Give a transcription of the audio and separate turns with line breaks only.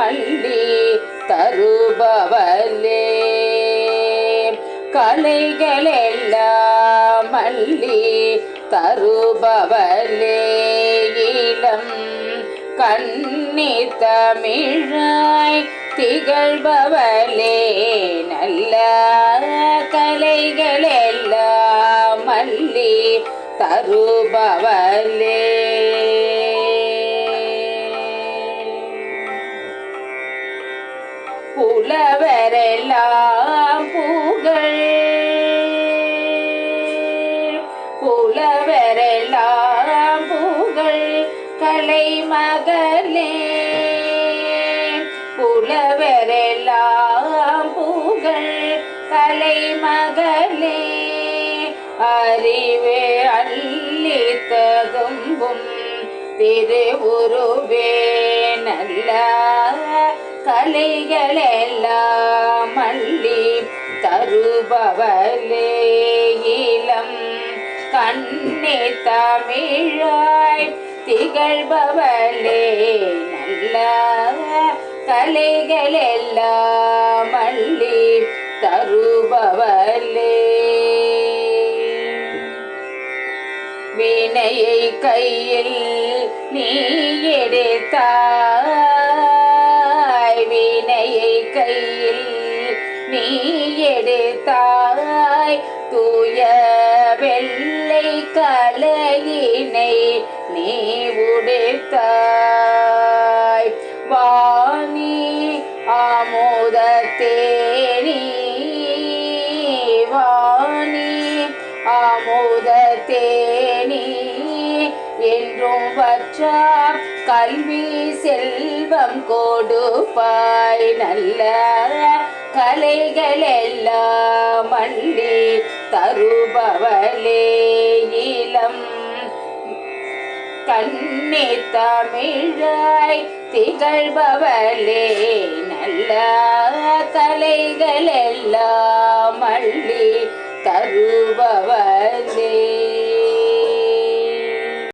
மல்லி தருபவளே கலைகளெல்லாம் மல்லி தருபவளே இளம் கண்ணி தமிழாய் திகழ்பவளே நல்ல கலைகளெல்லாம் மல்லி தருபவளே புலவரெல்லாம் புகழ் புலவரெல்லாம் புகழ் கலைமகளே புலவரெல்லாம் புகழ் கலைமகளே அறிவே அள்ளித்ததும்பும் திருவுருவே நல்ல கலைகளெல்லாம் மல்லி தருபவளே இளம் கண்ணி தமிழாய் திகழ்பவளே நல்ல கலைகளெல்லாம் மல்லி தருபவளே வினையை கையில் நீ எடுத்தாய் வினையை கையில் நீ எடுத்தாய் தூய வெள்ளை கலையினை நீ உடைத்தாய் வாணி ஆமோதத்தேனி வாணி ஆமோதத்தேனி என்றும் வற்றா கல்வி செல்வம் கொடுப்பாய் நல்ல கலைகளெல்லாம் மல்லி தருபவளே இளம் கண்ணி தமிழாய் திகழ்பவளே நல்ல கலைகளெல்லாம் மல்லி தருபவளே